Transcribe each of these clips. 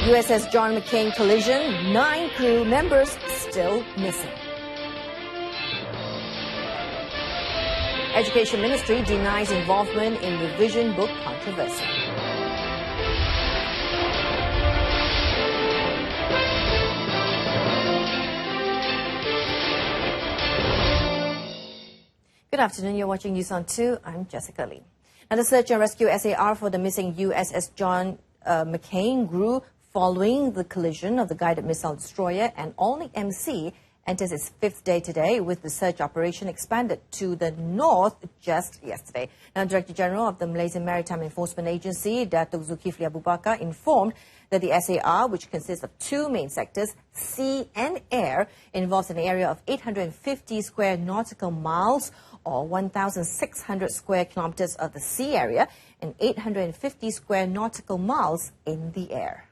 USS John McCain collision, 9 crew members still missing. Education Ministry denies involvement in revision book controversy. Good afternoon, you're watching News on 2. I'm Jessica Lee. Now, the search and rescue SAR for the missing USS John McCain grew following the collision of the guided missile destroyer, and Alnic MC enters its 5th day today, with the search operation expanded to the north just yesterday. Now, Director General of the Malaysian Maritime Enforcement Agency, Datuk Zulkifli Abu Bakar, informed that the SAR, which consists of 2 main sectors, sea and air, involves an area of 850 square nautical miles, or 1,600 square kilometers of the sea area, and 850 square nautical miles in the air.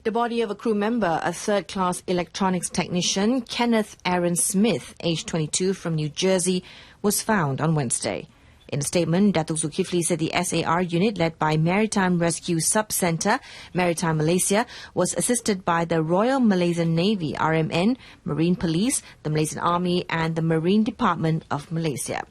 The body of a crew member, a third-class electronics technician, Kenneth Aaron Smith, aged 22, from New Jersey, was found on Wednesday. In a statement, Datuk Zulkifli said the SAR unit, led by Maritime Rescue Sub-Centre, Maritime Malaysia, was assisted by the Royal Malaysian Navy, RMN, Marine Police, the Malaysian Army and the Marine Department of Malaysia.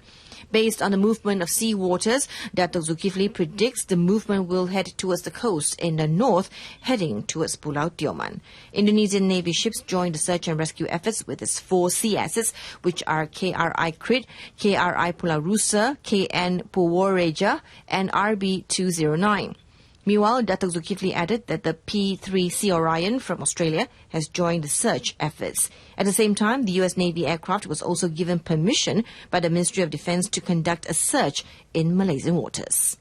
Based on the movement of sea waters, Datuk Zulkifli predicts the movement will head towards the coast in the north, heading towards Pulau Tioman. Indonesian Navy ships joined the search and rescue efforts with its 4 sea assets, which are KRI Krit, KRI Pulau Rusa, KN Purworeja, and RB 209. Meanwhile, Datuk Zulkifli added that the P-3 Sea Orion from Australia has joined the search efforts. At the same time, the US Navy aircraft was also given permission by the Ministry of Defence to conduct a search in Malaysian waters.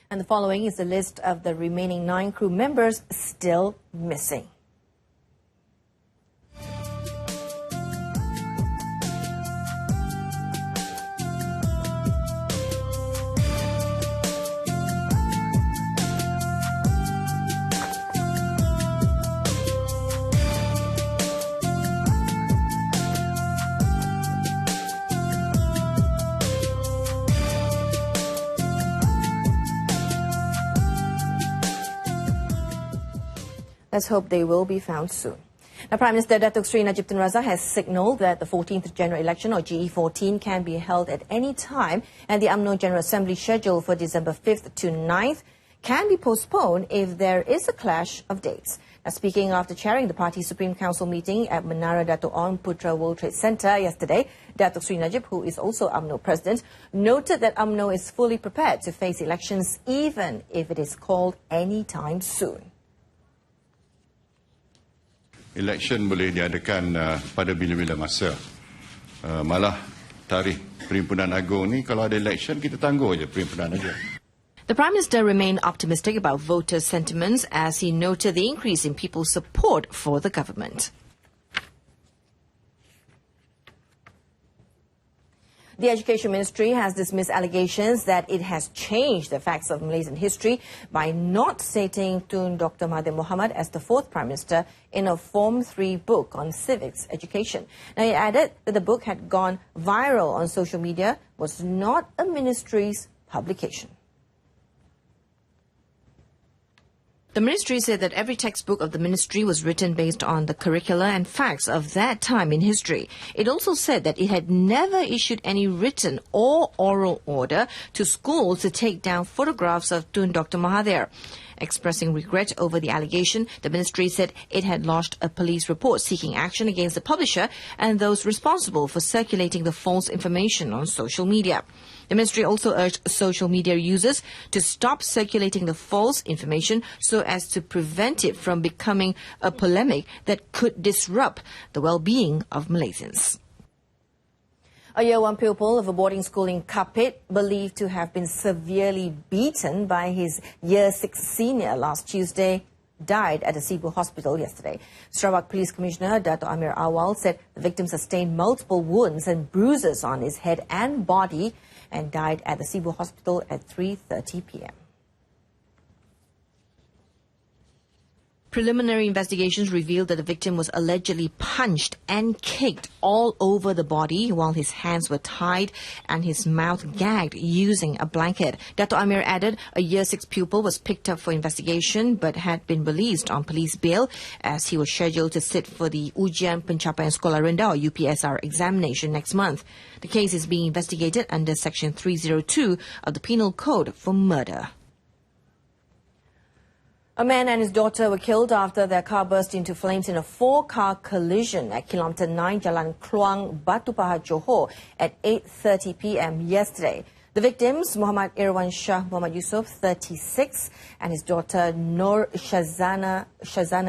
And the following is the list of the remaining 9 crew members still missing. Let's hope they will be found soon. Now, Prime Minister Datuk Sri Najib Tun Razak has signalled that the 14th General Election, or GE14, can be held at any time, and the UMNO General Assembly scheduled for December 5th to 9th can be postponed if there is a clash of dates. Now, speaking after chairing the party's Supreme Council meeting at Menara Dato' On Putra World Trade Center yesterday, Datuk Sri Najib, who is also UMNO president, noted that UMNO is fully prepared to face elections even if it is called any time soon. Election boleh diadakan pada bila-bila masa. Malah tarikh Perhimpunan Agong ni, kalau ada election, kita tangguh je Perhimpunan aja. The Prime Minister remained optimistic about voter sentiments as he noted the increase in people's support for the government. The Education Ministry has dismissed allegations that it has changed the facts of Malaysian history by not stating Tun Dr. Mahathir Mohamad as the 4th Prime Minister in a Form 3 book on civics education. Now, he added that the book had gone viral on social media, was not a ministry's publication. The ministry said that every textbook of the ministry was written based on the curricula and facts of that time in history. It also said that it had never issued any written or oral order to schools to take down photographs of Tun Dr. Mahathir. Expressing regret over the allegation, the ministry said it had lodged a police report seeking action against the publisher and those responsible for circulating the false information on social media. The ministry also urged social media users to stop circulating the false information so as to prevent it from becoming a polemic that could disrupt the well-being of Malaysians. A Year 1 pupil of a boarding school in Kapit, believed to have been severely beaten by his Year 6 senior last Tuesday, died at the Cebu hospital yesterday. Sarawak Police Commissioner Dato' Amir Awal said the victim sustained multiple wounds and bruises on his head and body and died at the Cebu hospital at 3:30 p.m. Preliminary investigations revealed that the victim was allegedly punched and kicked all over the body while his hands were tied and his mouth gagged using a blanket. Dato' Amir added a Year 6 pupil was picked up for investigation but had been released on police bail as he was scheduled to sit for the Ujian Pencapaian Sekolah Rendah or UPSR examination next month. The case is being investigated under Section 302 of the Penal Code for murder. A man and his daughter were killed after their car burst into flames in a four-car collision at Kilometre 9 Jalan Kluang, Batu Pahat, Johor at 8:30 p.m. yesterday. The victims, Muhammad Irwan Shah Muhammad Yusuf, 36, and his daughter Nur Shazana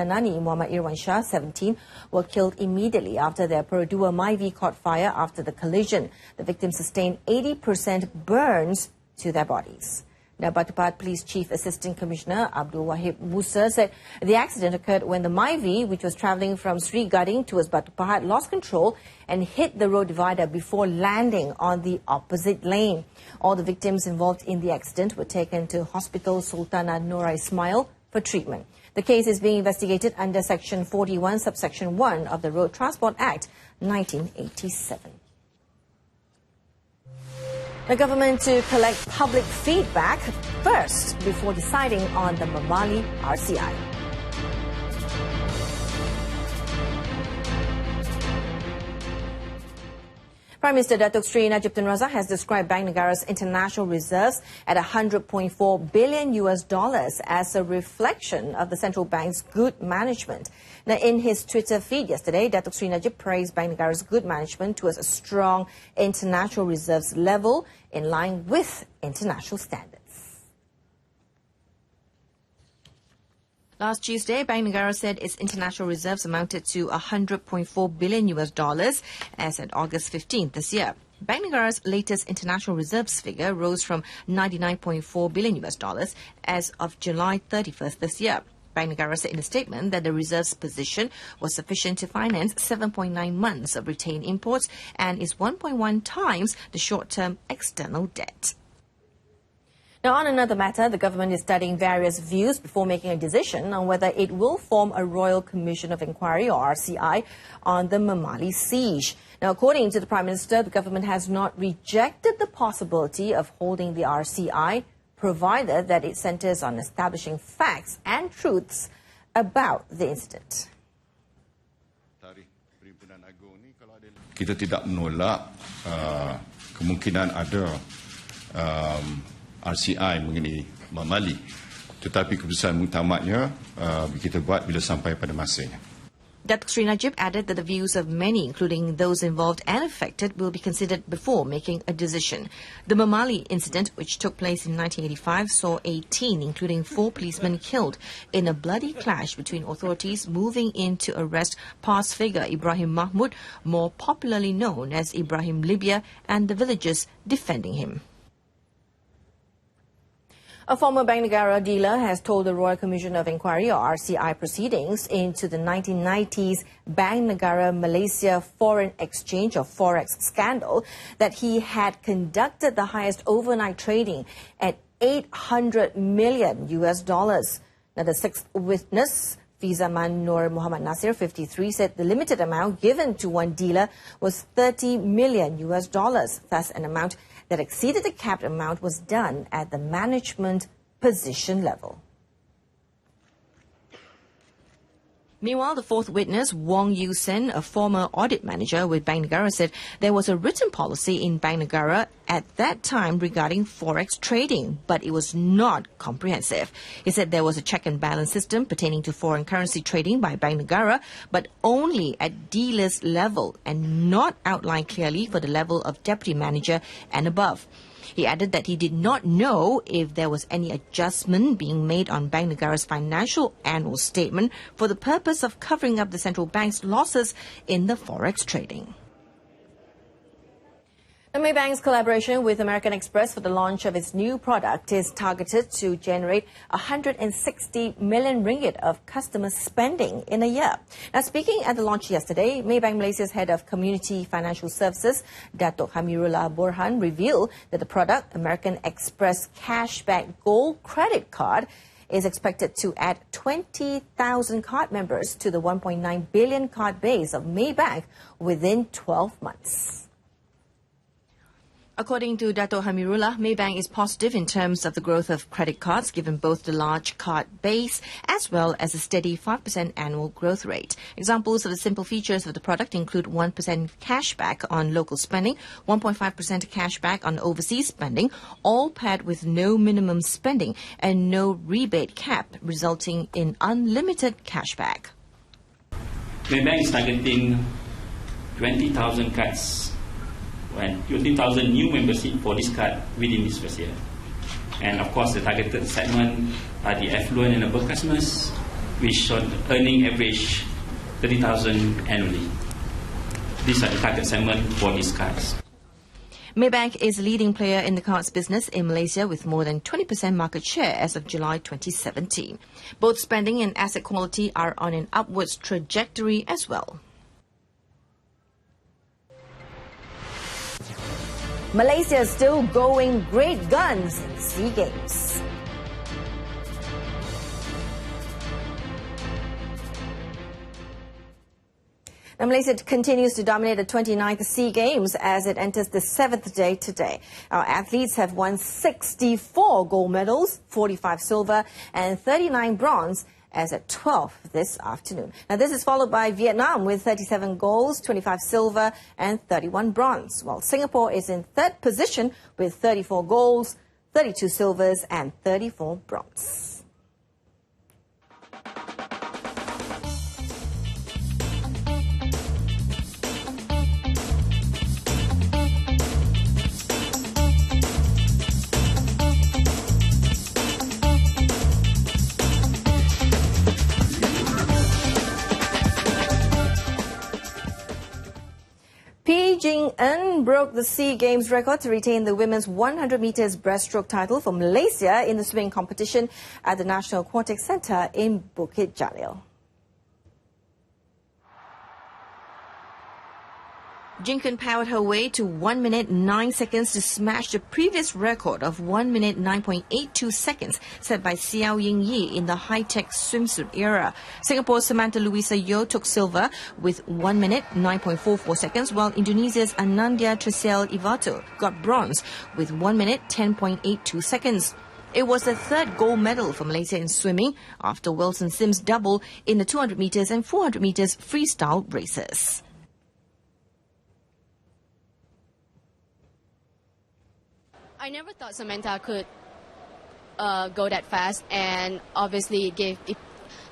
Nani Muhammad Irwan Shah, 17, were killed immediately after their Perodua Myvi caught fire after the collision. The victims sustained 80% burns to their bodies. Now, Batu Pahat Police Chief Assistant Commissioner Abdul Wahib Musa said the accident occurred when the Myvi, which was travelling from Sri Gading towards Batu Pahat, lost control and hit the road divider before landing on the opposite lane. All the victims involved in the accident were taken to Hospital Sultanah Noor Ismail for treatment. The case is being investigated under Section 41, Subsection 1 of the Road Transport Act 1987. The government to collect public feedback first before deciding on the Mamali RCI. Prime Minister Datuk Sri Najib Tun Razak has described Bank Negara's international reserves at $100.4 billion as a reflection of the central bank's good management. Now, in his Twitter feed yesterday, Datuk Sri Najib praised Bank Negara's good management towards a strong international reserves level in line with international standards. Last Tuesday, Bank Negara said its international reserves amounted to $100.4 billion as at August 15th this year. Bank Negara's latest international reserves figure rose from $99.4 billion as of July 31st this year. Bank Negara said in a statement that the reserves position was sufficient to finance 7.9 months of retained imports and is 1.1 times the short-term external debt. Now, on another matter, the government is studying various views before making a decision on whether it will form a Royal Commission of Inquiry, or RCI, on the Mamali siege. Now, according to the Prime Minister, the government has not rejected the possibility of holding the RCI, provided that it centres on establishing facts and truths about the incident. Kita tidak menolak kemungkinan ada RCI mengenai Mamali, tetapi keputusan muktamadnya kita buat bila sampai pada masanya. Datuk Sri Najib added that the views of many, including those involved and affected, will be considered before making a decision. The Mamali incident, which took place in 1985, saw 18, including 4 policemen, killed in a bloody clash between authorities moving in to arrest past figure Ibrahim Mahmud, more popularly known as Ibrahim Libya, and the villagers defending him. A former Bank Negara dealer has told the Royal Commission of Inquiry, or RCI, proceedings into the 1990s Bank Negara Malaysia Foreign Exchange, or Forex, scandal that he had conducted the highest overnight trading at $800 million. Now, the sixth witness, Fizaman Nur Muhammad Nasir, 53, said the limited amount given to one dealer was $30 million. Thus, an amount that exceeded the capped amount was done at the management position level. Meanwhile, the fourth witness, Wong Yu Sen, a former audit manager with Bank Negara, said there was a written policy in Bank Negara at that time regarding forex trading, but it was not comprehensive. He said there was a check and balance system pertaining to foreign currency trading by Bank Negara, but only at dealers level and not outlined clearly for the level of deputy manager and above. He added that he did not know if there was any adjustment being made on Bank Negara's financial annual statement for the purpose of covering up the central bank's losses in the forex trading. The Maybank's collaboration with American Express for the launch of its new product is targeted to generate 160 million ringgit of customer spending in a year. Now, speaking at the launch yesterday, Maybank Malaysia's head of Community Financial Services, Datuk Hamirullah Borhan, revealed that the product, American Express Cashback Gold Credit Card, is expected to add 20,000 card members to the 1.9 billion card base of Maybank within 12 months. According to Dato' Hamirullah, Maybank is positive in terms of the growth of credit cards, given both the large card base as well as a steady 5% annual growth rate. Examples of the simple features of the product include 1% cashback on local spending, 1.5% cashback on overseas spending, all paired with no minimum spending and no rebate cap, resulting in unlimited cashback. Maybank is targeting 20,000 cards and 20,000 new membership for this card within this first year. And of course, the targeted segment are the affluent and above customers, which are earning average 30,000 annually. These are the target segment for these cards. Maybank is a leading player in the cards business in Malaysia with more than 20% market share as of July 2017. Both spending and asset quality are on an upwards trajectory as well. Malaysia is still going great guns in SEA Games. Now, Malaysia continues to dominate the 29th SEA Games as it enters the 7th day today. Our athletes have won 64 gold medals, 45 silver and 39 bronze, as at 12 this afternoon. Now, this is followed by Vietnam with 37 golds, 25 silver and 31 bronze, while Singapore is in third position with 34 golds, 32 silvers and 34 bronze. Jing-en broke the SEA Games record to retain the women's 100 meters breaststroke title for Malaysia in the swimming competition at the National Aquatic Centre in Bukit Jalil. Jing-en powered her way to 1 minute 9 seconds to smash the previous record of 1 minute 9.82 seconds set by Xiao Ying-yi in the high-tech swimsuit era. Singapore's Samantha Louisa Yeo took silver with 1 minute 9.44 seconds, while Indonesia's Anandia Trisel Ivato got bronze with 1 minute 10.82 seconds. It was the third gold medal for Malaysia in swimming after Wilson Sims' double in the 200 meters and 400 meters freestyle races. I never thought Samantha could go that fast, and obviously the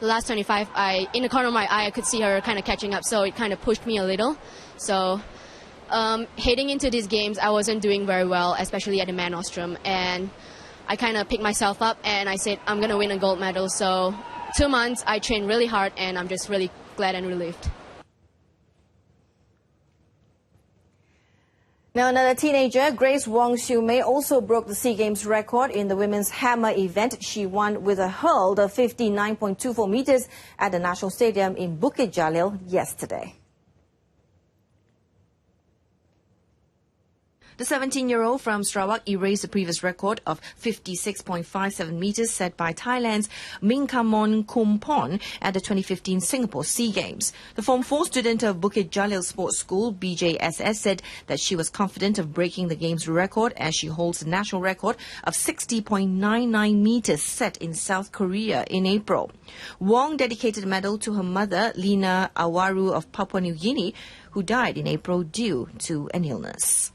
last 25, in the corner of my eye, I could see her kind of catching up, so it kind of pushed me a little. So heading into these games, I wasn't doing very well, especially at the man nostrum, and I kind of picked myself up and I said, I'm going to win a gold medal. So 2 months, I trained really hard, and I'm just really glad and relieved. Now, another teenager, Grace Wong Siu Mei, also broke the SEA Games record in the women's hammer event. She won with a hurl of 59.24 meters at the National Stadium in Bukit Jalil yesterday. The 17-year-old from Sarawak erased the previous record of 56.57 meters set by Thailand's Minkamon Kumpon at the 2015 Singapore SEA Games. The Form 4 student of Bukit Jalil Sports School, BJSS, said that she was confident of breaking the Games record as she holds the national record of 60.99 meters set in South Korea in April. Wong dedicated the medal to her mother, Lina Awaru of Papua New Guinea, who died in April due to an illness.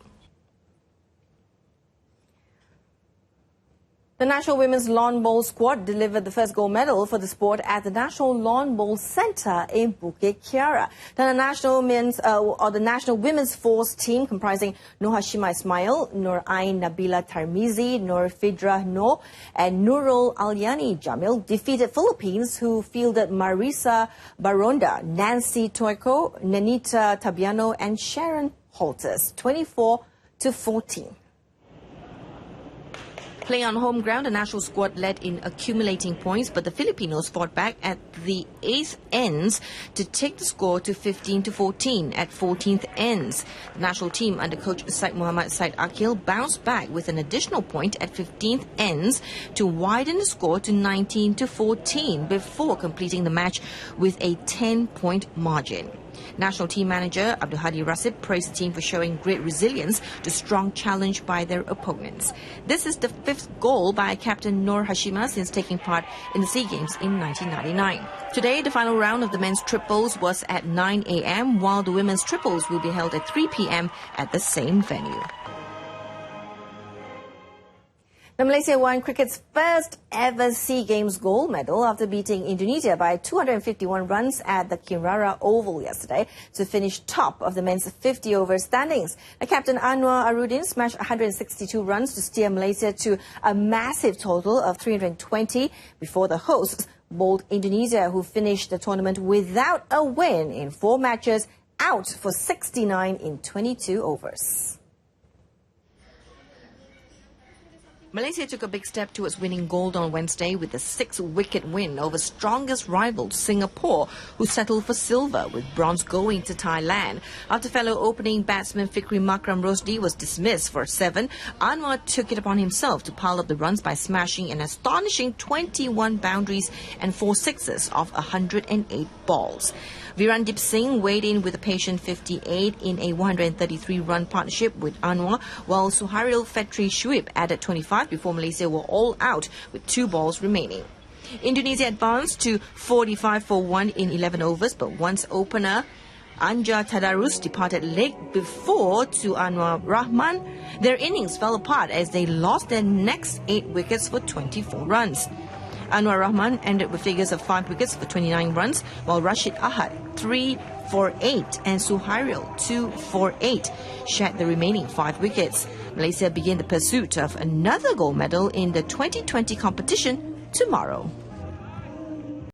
The National Women's Lawn Bowl squad delivered the first gold medal for the sport at the National Lawn Bowl Centre in Bukit Kiara. Then the National Women's Force team comprising Nur Hashima Ismail, Nur Ain Nabila Tarmizi, Nur Fidra Noor and Nurul Alyani Jamil defeated Philippines, who fielded Marisa Baronda, Nancy Toiko, Nenita Tabiano and Sharon Holters 24-14. Playing on home ground, the national squad led in accumulating points, but the Filipinos fought back at the 8th ends to take the score to 15-14 at 14th ends. The national team under coach Syed Muhammad Syed Akil bounced back with an additional point at 15th ends to widen the score to 19-14 before completing the match with a 10-point margin. National team manager Abdul Hadi Rasib praised the team for showing great resilience to strong challenge by their opponents. This is the 5th goal by captain Noor Hashima since taking part in the SEA Games in 1999. Today, the final round of the men's triples was at 9 a.m, while the women's triples will be held at 3 p.m. at the same venue. Now, Malaysia won cricket's first ever SEA Games gold medal after beating Indonesia by 251 runs at the Kirara Oval yesterday to finish top of the men's 50-over standings. Now, Captain Anwar Arudin smashed 162 runs to steer Malaysia to a massive total of 320 before the hosts bowled Indonesia, who finished the tournament without a win in 4 matches, out for 69 in 22 overs. Malaysia took a big step towards winning gold on Wednesday with a 6-wicket win over strongest rival Singapore, who settled for silver, with bronze going to Thailand. After fellow opening batsman Fikri Makram Rosdi was dismissed for 7, Anwar took it upon himself to pile up the runs by smashing an astonishing 21 boundaries and 4 sixes off 108 balls. Virandip Singh weighed in with a patient 58 in a 133-run partnership with Anwar, while Suhairil Fetri Shuib added 25 before Malaysia were all out with 2 balls remaining. Indonesia advanced to 45 for 1 in 11 overs, but once opener Anja Tadarus departed late before to Anwar Rahman, their innings fell apart as they lost their next 8 wickets for 24 runs. Anwar Rahman ended with figures of 5 wickets for 29 runs, while Rashid Ahad 3 for 8 and Suhairil 2 for 8 shared the remaining 5 wickets. Malaysia begin the pursuit of another gold medal in the 2020 competition tomorrow.